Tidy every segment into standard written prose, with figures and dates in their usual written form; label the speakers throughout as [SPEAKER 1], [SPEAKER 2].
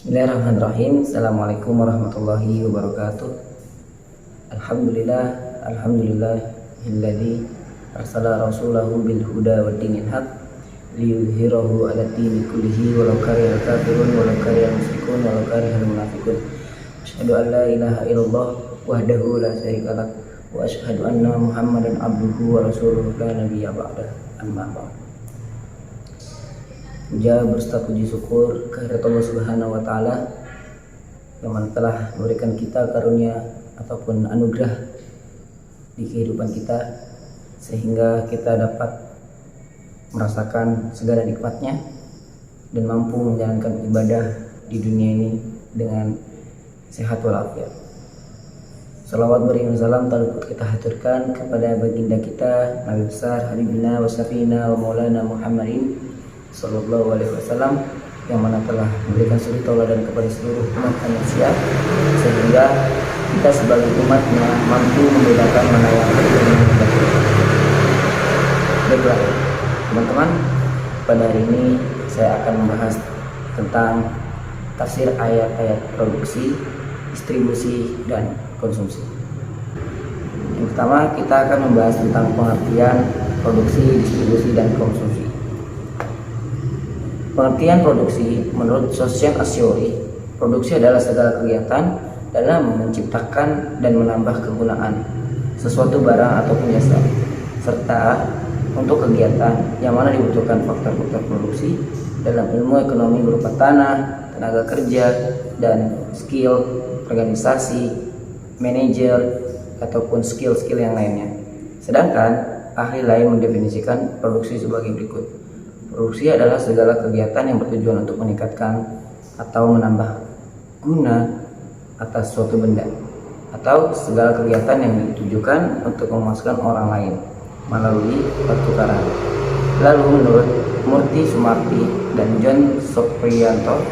[SPEAKER 1] Bismillahirrahmanirrahim. Assalamualaikum warahmatullahi wabarakatuh. Alhamdulillahilladzi arsala rasulahu bil huda wa dinil haq liyudhhirahu 'ala dini kullihi walau karihal kafirun walau karihal musyrikun walau karihal munafiqun. Asyhadu an la ilaha illallah wahdahu la syarika lah wa asyhadu anna Muhammadan abduhu wa rasuluhu la nabiyya ba'dah. Amma ba'd. Puja berserta puji syukur kehadirat Allah Subhanahu wa taala yang telah memberikan kita karunia ataupun anugerah di kehidupan kita sehingga kita dapat merasakan segala nikmatnya dan mampu menjalankan ibadah di dunia ini dengan sehat walafiat. Salawat beriring salam tak luput kita haturkan kepada baginda kita Nabi besar Habibina wa Syafiina wa Maulana Muhammadin Sallallahu Alaihi Wasallam yang mana telah memberikan suri tauladan kepada seluruh umat manusia sehingga kita sebagai umatnya mampu membedakan mana yang benar dan yang tidak. Baiklah teman-teman, pada hari ini saya akan membahas tentang tafsir ayat-ayat produksi, distribusi, dan konsumsi. Yang pertama kita akan membahas tentang pengertian produksi, distribusi, dan konsumsi. Pengertian produksi menurut Social Theory, produksi adalah segala kegiatan dalam menciptakan dan menambah kegunaan sesuatu barang ataupun jasa, serta untuk kegiatan yang mana dibutuhkan faktor-faktor produksi dalam ilmu ekonomi berupa tanah, tenaga kerja, dan skill organisasi, manajer, ataupun skill-skill yang lainnya. Sedangkan ahli lain mendefinisikan produksi sebagai berikut. Produksi adalah segala kegiatan yang bertujuan untuk meningkatkan atau menambah guna atas suatu benda, atau segala kegiatan yang ditujukan untuk memuaskan orang lain melalui pertukaran. Lalu menurut Murti Sumarti dan John Soprianto,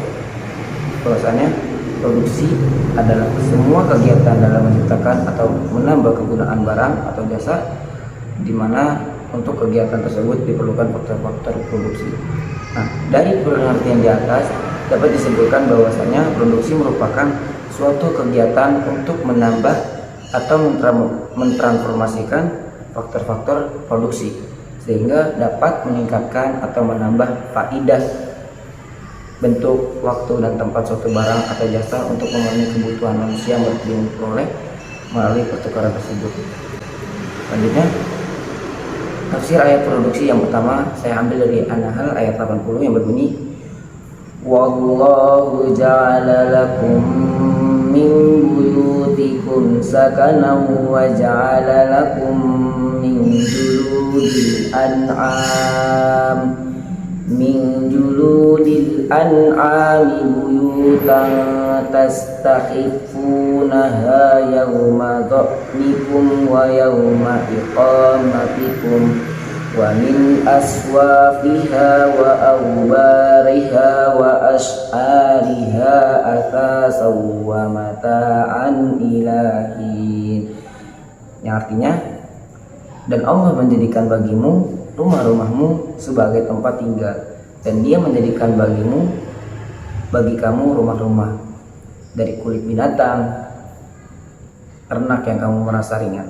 [SPEAKER 1] bahwasanya produksi adalah semua kegiatan dalam menciptakan atau menambah kegunaan barang atau jasa di mana untuk kegiatan tersebut diperlukan faktor-faktor produksi. Nah, dari pengertian di atas dapat disebutkan bahwasanya produksi merupakan suatu kegiatan untuk menambah atau mentransformasikan faktor-faktor produksi sehingga dapat meningkatkan atau menambah faidah bentuk, waktu, dan tempat suatu barang atau jasa untuk memenuhi kebutuhan manusia yang diperoleh melalui pertukaran tersebut. Selanjutnya, tafsir ayat produksi yang pertama saya ambil dari An-Nahl ayat 80 yang berbunyi, Wallahu ja'ala lakum min buyutikum sakanan wa ja'ala lakum min juludil an'ami buyutan tastakhifunaha yawma dha'nikum wa yawma iqamatikum wa min aswafiha wa awbariha wa ash'ariha athasaw wa mata'an ilahin, yang artinya, dan Allah menjadikan bagimu rumah-rumahmu sebagai tempat tinggal, dan Dia menjadikan bagi kamu rumah-rumah dari kulit binatang ternak yang kamu merasa ringan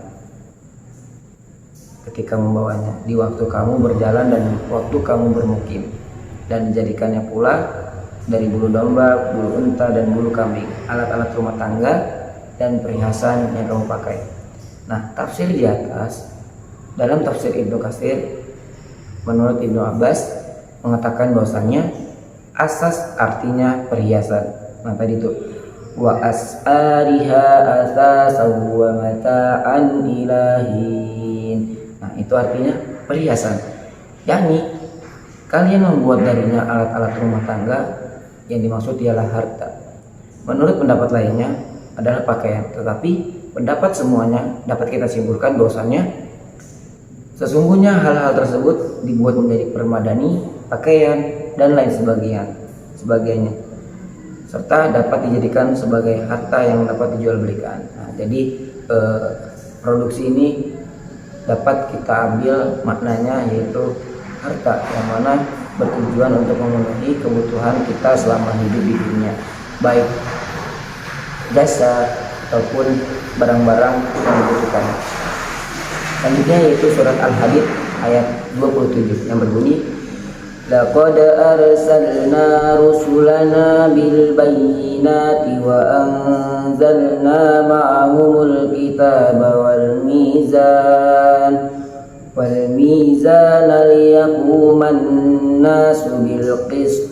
[SPEAKER 1] ketika membawanya di waktu kamu berjalan dan waktu kamu bermukim, dan dijadikannya pula dari bulu domba, bulu unta, dan bulu kambing alat-alat rumah tangga dan perhiasan yang kamu pakai. Nah, tafsir di atas dalam tafsir Ibnu Katsir menurut Ibnu Abbas mengatakan bahwasannya asas artinya perhiasan. Nah, tadi itu wa as'ariha asasaw wa mata'an ilahin. Nah, itu artinya perhiasan, yakni kalian membuat darinya alat-alat rumah tangga, yang dimaksud ialah harta. Menurut pendapat lainnya adalah pakaian, tetapi pendapat semuanya dapat kita simpulkan bahwasannya sesungguhnya hal-hal tersebut dibuat menjadi permadani, pakaian, dan lain sebagainya, serta dapat dijadikan sebagai harta yang dapat dijual belikan. Nah, jadi produksi ini dapat kita ambil maknanya yaitu harta yang mana bertujuan untuk memenuhi kebutuhan kita selama hidup di dunia. baik jasa ataupun barang-barang yang dibutuhkan. Selanjutnya yaitu surat Al-Hadid ayat 27 yang berbunyi, laqad arsalna rusulana bil bayyinati wa anzalna ma'ahumul kitaba wal mizana liyaquman nasu bil qist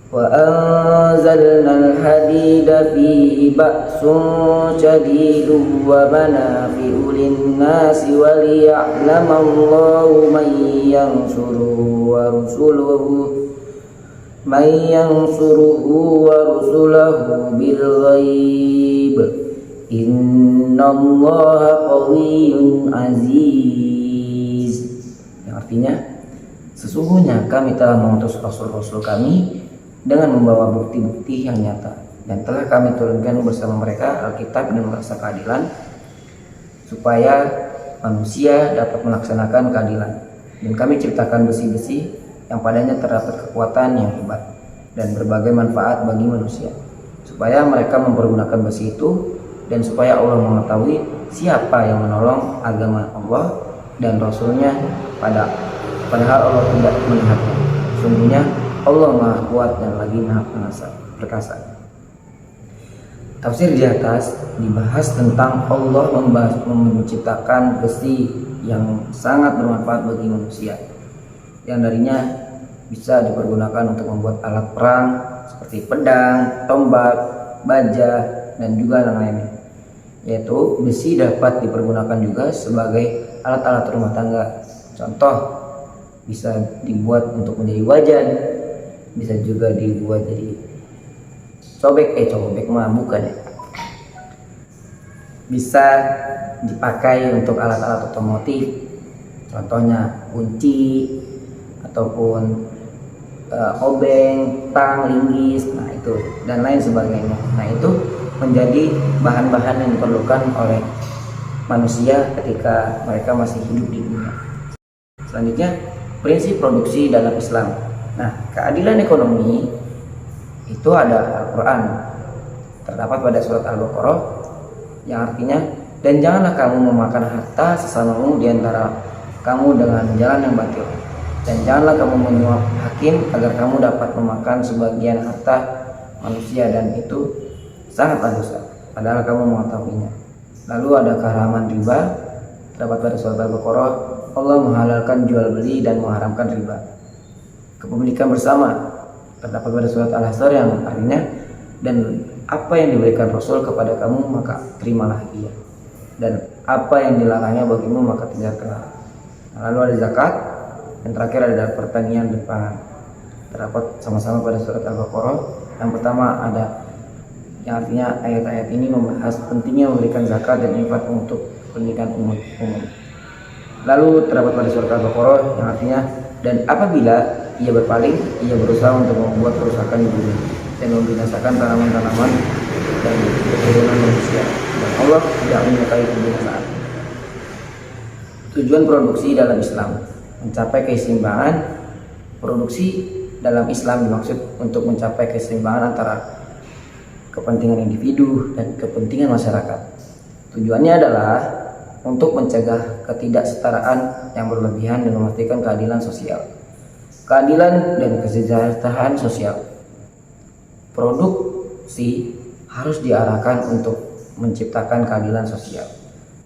[SPEAKER 1] wa anzalna al-hadida fihi ba'sun shadidun wa manafi'u lin-nasi wa liya'lama Allahu man yansuruhu wa rusulahu bil ghaib innallaha qawiyyun aziz, yang artinya sesungguhnya kami telah mengutus rasul-rasul kami dengan membawa bukti-bukti yang nyata, dan telah kami turunkan bersama mereka Alkitab dan merasa keadilan, supaya manusia dapat melaksanakan keadilan. Dan kami ciptakan besi-besi yang padanya terdapat kekuatan yang hebat dan berbagai manfaat bagi manusia, supaya mereka mempergunakan besi itu, dan supaya Allah mengetahui siapa yang menolong agama Allah dan Rasulnya padahal Allah tidak melihatnya. Sungguhnya Allah Maha Kuat dan lagi Maha Perkasa. Tafsir di atas dibahas tentang Allah menciptakan besi yang sangat bermanfaat bagi manusia, yang darinya bisa dipergunakan untuk membuat alat perang seperti pedang, tombak, baja, dan juga yang lainnya. Yaitu besi dapat dipergunakan juga sebagai alat-alat rumah tangga. Contoh, bisa dibuat untuk menjadi wajan, bisa juga dibuat jadi cobek mah bukan ya, bisa dipakai untuk alat-alat otomotif, contohnya kunci ataupun obeng, tang, linggis, nah itu dan lain sebagainya. Nah itu menjadi bahan-bahan yang diperlukan oleh manusia ketika mereka masih hidup di dunia. Selanjutnya, prinsip produksi dalam Islam. Nah, keadilan ekonomi itu ada Al-Quran, terdapat pada surat Al-Baqarah, yang artinya, dan janganlah kamu memakan harta sesamamu di antara kamu dengan jalan yang batil, dan janganlah kamu menyuap hakim agar kamu dapat memakan sebagian harta manusia, dan itu sangatlah dosa padahal kamu mengetahuinya. Lalu ada keharaman riba, terdapat pada surat Al-Baqarah, Allah menghalalkan jual beli dan mengharamkan riba. Kepemilikan bersama, terdapat pada surat Al-Hasr, yang artinya, dan apa yang diberikan Rasul kepada kamu maka terimalah ia, dan apa yang dilarangnya bagimu maka tinggalkanlah. Lalu ada zakat, yang terakhir ada pertanian dan pangan, terdapat sama-sama pada surat Al-Baqarah. Yang pertama ada, yang artinya ayat-ayat ini membahas pentingnya memberikan zakat dan infak untuk pendidikan umum. Lalu terdapat pada surat Al-Baqarah yang artinya, dan apabila ia berpaling, ia berusaha untuk membuat kerusakan di bumi dan membinasakan tanaman-tanaman dan keturunan manusia, dan Allah tidak menyukai kebinasaan. Tujuan produksi dalam Islam mencapai keseimbangan. Produksi dalam Islam dimaksud untuk mencapai keseimbangan antara kepentingan individu dan kepentingan masyarakat. Tujuannya adalah untuk mencegah ketidaksetaraan yang berlebihan dan memastikan keadilan sosial, keadilan dan kesejahteraan sosial. Produksi harus diarahkan untuk menciptakan keadilan sosial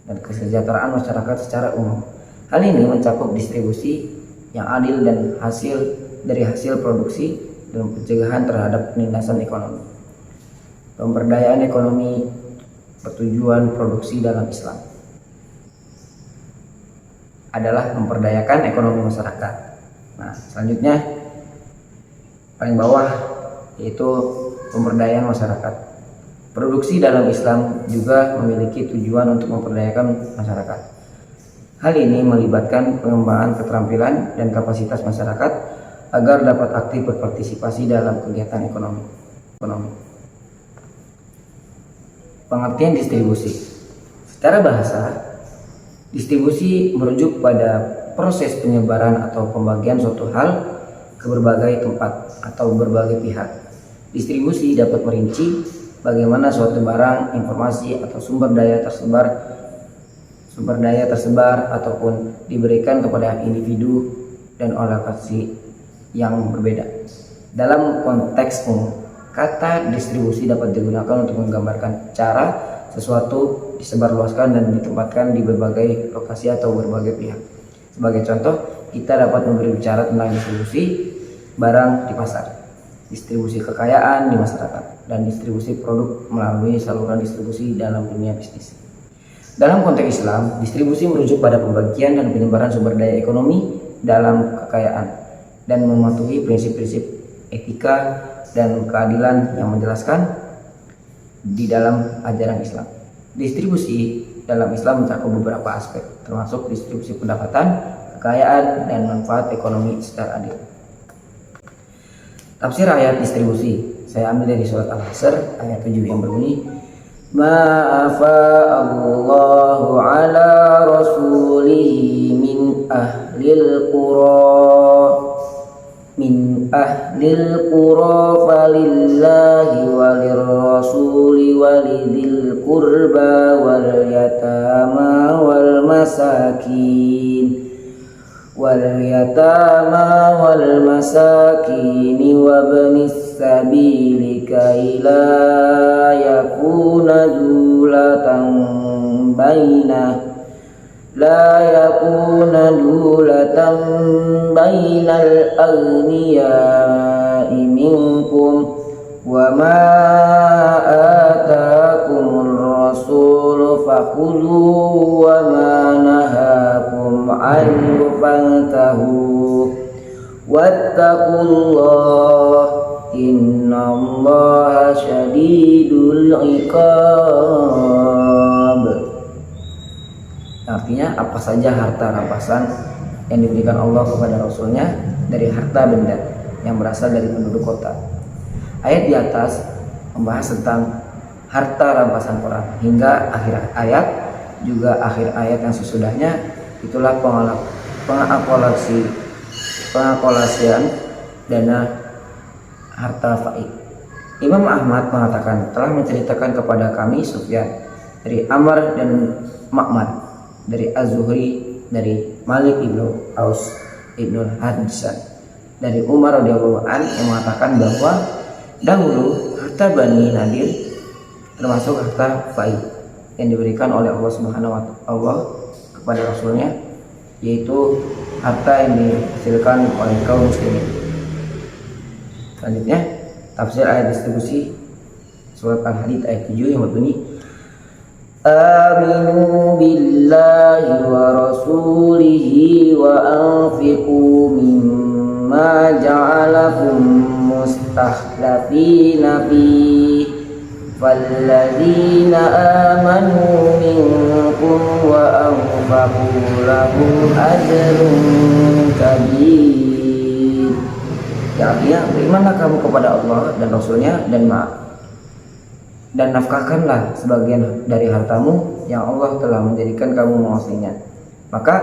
[SPEAKER 1] dan kesejahteraan masyarakat secara umum. Hal ini mencakup distribusi yang adil dan hasil produksi dan pencegahan terhadap penindasan ekonomi. Pemberdayaan ekonomi bertujuan produksi dalam Islam adalah memperdayakan ekonomi masyarakat. Nah, selanjutnya paling bawah yaitu pemberdayaan masyarakat. Produksi dalam Islam juga memiliki tujuan untuk memperdayakan masyarakat. Hal ini melibatkan pengembangan keterampilan dan kapasitas masyarakat agar dapat aktif berpartisipasi dalam kegiatan ekonomi. Pengertian distribusi. Secara bahasa, distribusi merujuk pada proses penyebaran atau pembagian suatu hal ke berbagai tempat atau berbagai pihak Distribusi dapat merinci bagaimana suatu barang, informasi, atau sumber daya tersebar ataupun diberikan kepada individu dan lokasi yang berbeda. Dalam konteks umum, kata distribusi dapat digunakan untuk menggambarkan cara sesuatu disebarluaskan dan ditempatkan di berbagai lokasi atau berbagai pihak. Sebagai contoh, kita dapat berbicara tentang distribusi barang di pasar, distribusi kekayaan di masyarakat, dan distribusi produk melalui saluran distribusi dalam dunia bisnis. Dalam konteks Islam, distribusi merujuk pada pembagian dan penyebaran sumber daya ekonomi dalam kekayaan dan mematuhi prinsip-prinsip etika dan keadilan yang menjelaskan di dalam ajaran Islam. Distribusi dalam Islam mencakup beberapa aspek, termasuk distribusi pendapatan, kekayaan, dan manfaat ekonomi secara adil. Tafsir ayat distribusi saya ambil dari surat Al-Hasr ayat 7 yang berbunyi, Ma'afa'allahu ala rasulihi min ahlil qura falillahi walirrasuli walidil qurba wal yatama wal masakin wabnis sabili kai la yakuna dulatan bainal aghniyai minkum wa ma atakumur rasulu fakhudhu wa ma nahakum anhu fantahu wattaqullah innallaha syadidul iqab. Artinya, apa saja harta rampasan yang diberikan Allah kepada Rasulnya dari harta benda yang berasal dari penduduk kota. Ayat di atas membahas tentang harta rampasan perang hingga akhir ayat, juga akhir ayat yang sesudahnya itulah pengakolasian dana harta faid. Imam Ahmad mengatakan telah menceritakan kepada kami Sufyan dari Amr dan Ma'mar dari Az-Zuhri dari Malik ibnu Aus ibnu Hadsan dari Umar radhiyallahu an yang mengatakan bahwa dahulu harta Bani Nadir termasuk harta faid yang diberikan oleh Allah Subhanahu wa ta'ala kepada Rasulnya, yaitu harta yang dihasilkan oleh kaum muslimin. Selanjutnya, tafsir ayat distribusi surat Al-Hadid ayat 7 yang berbunyi, Aminu billahi wa rasulihi wa anfiqu mimma ja'alakum mustakhlafina fihi falladzina amanu minkum wa anfaqu lahum ajrun kabir. Artinya, berimanlah kamu kepada Allah dan Rasulnya dan nafkahkanlah sebagian dari hartamu yang Allah telah menjadikan kamu menguasainya. Maka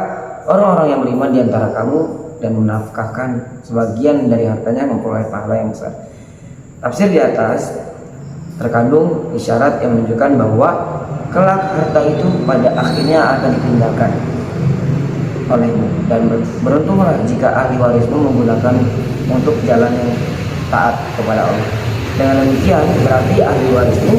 [SPEAKER 1] orang-orang yang beriman di antara kamu dan menafkahkan sebagian dari hartanya memperoleh pahala yang besar. Tafsir di atas terkandung isyarat yang menunjukkan bahwa kelak harta itu pada akhirnya akan ditinggalkan olehmu, dan beruntunglah jika ahli warismu menggunakan untuk jalan yang taat kepada Allah. Dengan demikian berarti ahli warismu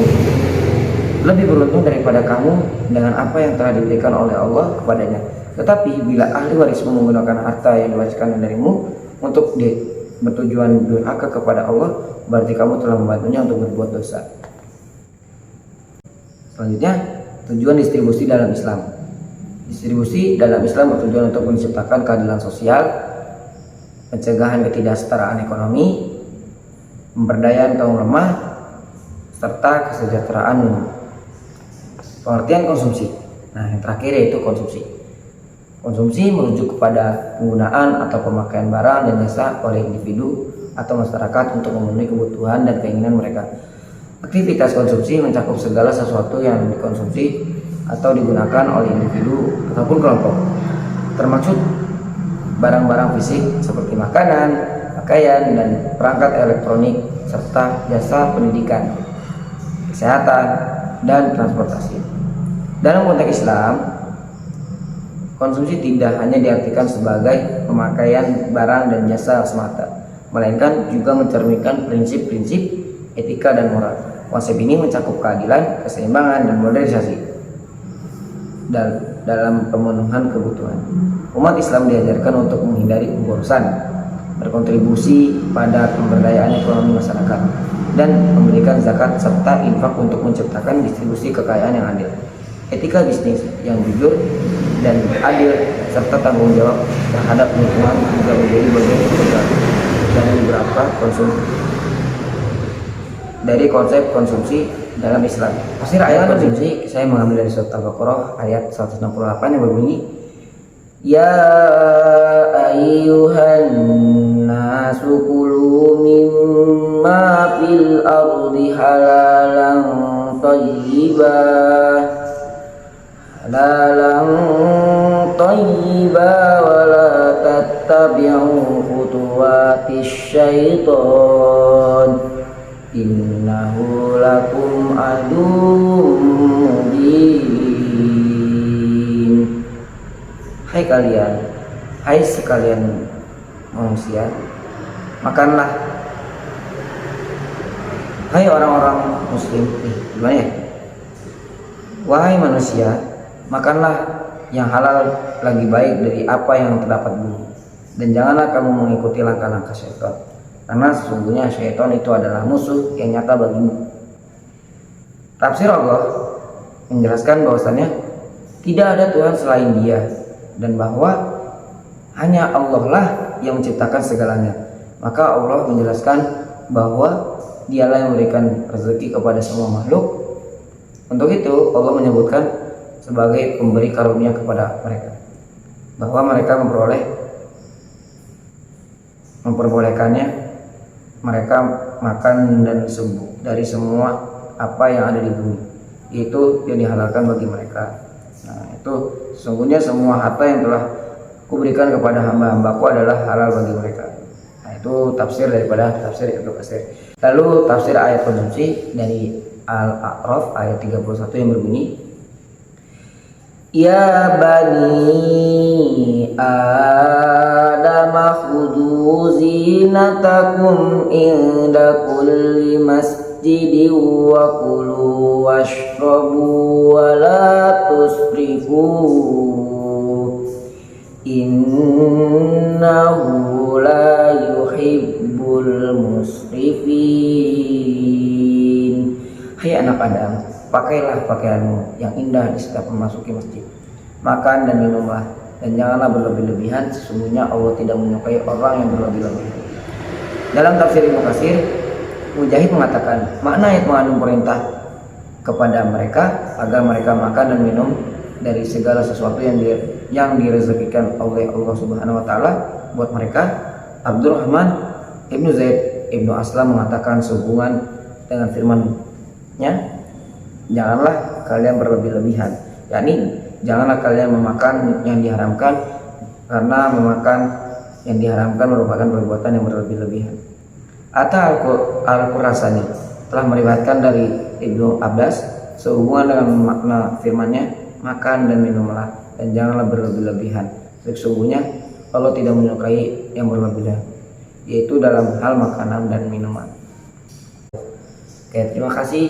[SPEAKER 1] lebih beruntung daripada kamu dengan apa yang telah diberikan oleh Allah kepadanya. Tetapi bila ahli warismu menggunakan harta yang diwariskan darimu untuk bertujuan durhaka kepada Allah, berarti kamu telah membantunya untuk berbuat dosa. Selanjutnya, tujuan distribusi dalam Islam. Distribusi dalam Islam bertujuan untuk menciptakan keadilan sosial, pencegahan ketidaksetaraan ekonomi, pemberdayaan kaum lemah, serta kesejahteraan umum. Pengertian konsumsi. Nah, yang terakhir yaitu konsumsi. Konsumsi merujuk kepada penggunaan atau pemakaian barang dan jasa oleh individu atau masyarakat untuk memenuhi kebutuhan dan keinginan mereka. Aktivitas konsumsi mencakup segala sesuatu yang dikonsumsi atau digunakan oleh individu ataupun kelompok, termasuk barang-barang fisik seperti makanan, pakaian, dan perangkat elektronik serta jasa pendidikan, kesehatan, dan transportasi. Dalam konteks Islam, konsumsi tidak hanya diartikan sebagai pemakaian barang dan jasa semata, melainkan juga mencerminkan prinsip-prinsip etika dan moral. Konsep ini mencakup keadilan, keseimbangan, dan modernisasi dalam pemenuhan kebutuhan. Umat Islam diajarkan untuk menghindari pemborosan, berkontribusi pada pemberdayaan ekonomi masyarakat, dan memberikan zakat serta infak untuk menciptakan distribusi kekayaan yang adil. Etika bisnis yang jujur dan adil serta tanggung jawab terhadap lingkungan juga menjadi bagian integral dari konsep konsumsi dalam Islam. Tafsir ayat konsumsi saya mengambil dari surat Al-Baqarah ayat 168 yang berbunyi, Ya ayyuhan nasu kulu mimma fil ardi halalan tayyiba wa la tattabi'u khutuwatis syaitan innahu lakum aduwwum mubin. Hai sekalian manusia, makanlah. Hai orang-orang muslim, gimana ya? Wahai manusia, makanlah yang halal lagi baik dari apa yang terdapat bumi, dan janganlah kamu mengikuti langkah-langkah syaitan, karena sesungguhnya syaitan itu adalah musuh yang nyata bagimu. Tafsir Allah menjelaskan bahwasannya tidak ada Tuhan selain Dia, dan bahwa hanya Allah lah yang menciptakan segalanya. Maka Allah menjelaskan bahwa Dialah yang memberikan rezeki kepada semua makhluk. Untuk itu Allah menyebutkan sebagai pemberi karunia kepada mereka, bahwa mereka memperbolehkannya mereka makan dan dari semua apa yang ada di bumi, itu yang dihalalkan bagi mereka. Nah, itu sesungguhnya semua harta yang telah kuberikan kepada hamba-hambaku adalah halal bagi mereka. Nah, itu tafsir daripada tafsir Ibnu Katsir. Lalu tafsir ayat konsumsi dari Al-A'raf ayat 31 yang berbunyi, Ya bani Adam khudhu zinatakum inda kulli masjidin wa kulu washrabu wa la tusrifu innahu la yuhibbul musrifin. Hai anak Adam, pakailah pakaianmu yang indah di setiap memasuki masjid. Makan dan minumlah, dan janganlah berlebih-lebihan. Sesungguhnya Allah tidak menyukai orang yang berlebih-lebihan. Dalam tafsir Ibnu Katsir, Mujahid mengatakan makna ayat mengandung perintah kepada mereka agar mereka makan dan minum dari segala sesuatu yang direzekikan oleh Allah Subhanahu wa taala buat mereka. Abdurrahman Ibnu Zaid Ibnu Aslam mengatakan sehubungan dengan firman-Nya, janganlah kalian berlebih-lebihan, yakni janganlah kalian memakan yang diharamkan, karena memakan yang diharamkan merupakan perbuatan yang berlebih-lebihan. Atta Al-Qurasani telah meriwayatkan dari Ibnu Abbas sehubungan dengan makna firman-Nya, makan dan minumlah dan janganlah berlebih-lebihan. Sesungguhnya Allah tidak menyukai yang berlebihan, yaitu dalam hal makanan dan minuman. Oke, terima kasih.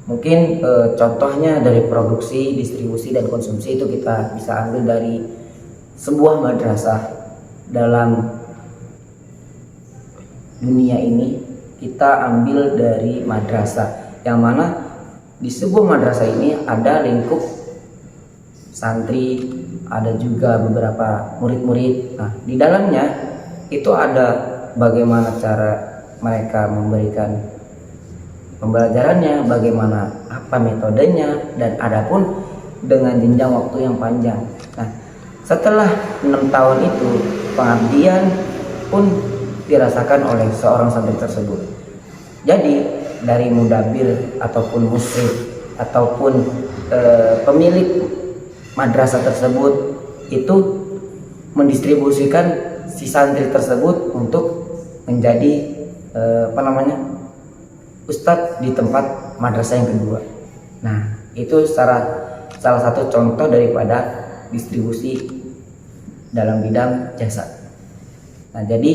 [SPEAKER 1] Mungkin contohnya dari produksi, distribusi, dan konsumsi itu kita bisa ambil dari sebuah madrasah. Dalam dunia ini kita ambil dari madrasah, yang mana di sebuah madrasah ini ada lingkup santri, ada juga beberapa murid-murid. Nah, di dalamnya itu ada bagaimana cara mereka memberikan pembelajarannya, bagaimana apa metodenya, dan adapun dengan jenjang waktu yang panjang. Nah, setelah 6 tahun itu pengabdian pun dirasakan oleh seorang santri tersebut. Jadi dari mudabir ataupun musyrif ataupun pemilik madrasah tersebut itu mendistribusikan si santri tersebut untuk menjadi ustadz di tempat madrasah yang kedua. Nah, itu salah satu contoh daripada distribusi dalam bidang jasa. Nah, jadi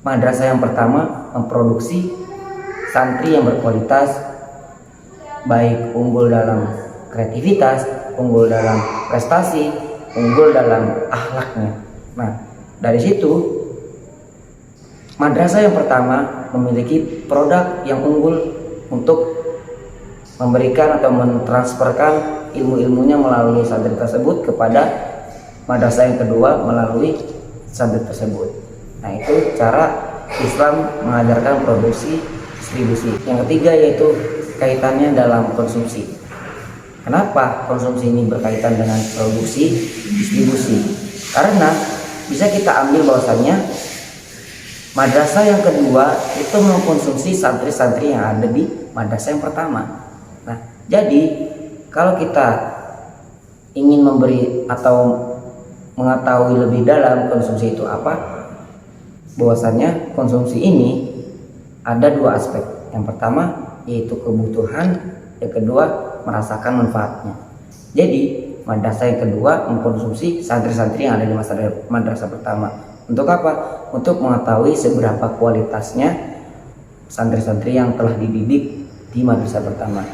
[SPEAKER 1] madrasah yang pertama memproduksi santri yang berkualitas, baik unggul dalam kreativitas, unggul dalam prestasi, unggul dalam akhlaknya. Nah, dari situ madrasah yang pertama memiliki produk yang unggul untuk memberikan atau mentransferkan ilmu-ilmunya melalui santri tersebut kepada madrasah yang kedua melalui santri tersebut. Nah, itu cara Islam mengajarkan produksi distribusi. Yang ketiga yaitu kaitannya dalam konsumsi. Kenapa konsumsi ini berkaitan dengan produksi distribusi? Karena bisa kita ambil bahwasannya madrasah yang kedua itu mengkonsumsi santri-santri yang ada di madrasah yang pertama. Nah, jadi kalau kita ingin memberi atau mengetahui lebih dalam konsumsi itu apa, bahwasannya konsumsi ini ada dua aspek. Yang pertama yaitu kebutuhan, yang kedua merasakan manfaatnya. Jadi madrasah yang kedua mengkonsumsi santri-santri yang ada di madrasah pertama. Untuk apa? Untuk mengetahui seberapa kualitasnya santri-santri yang telah dididik di madrasah pertama.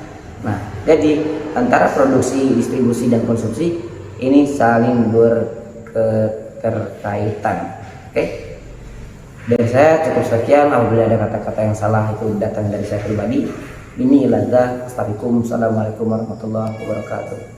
[SPEAKER 1] Nah, jadi antara produksi, distribusi, dan konsumsi ini saling berketerkaitan. Oke? Dari saya cukup sekian. Apabila ada kata-kata yang salah itu datang dari saya pribadi. Ini ilaza. Assalamualaikum warahmatullahi wabarakatuh.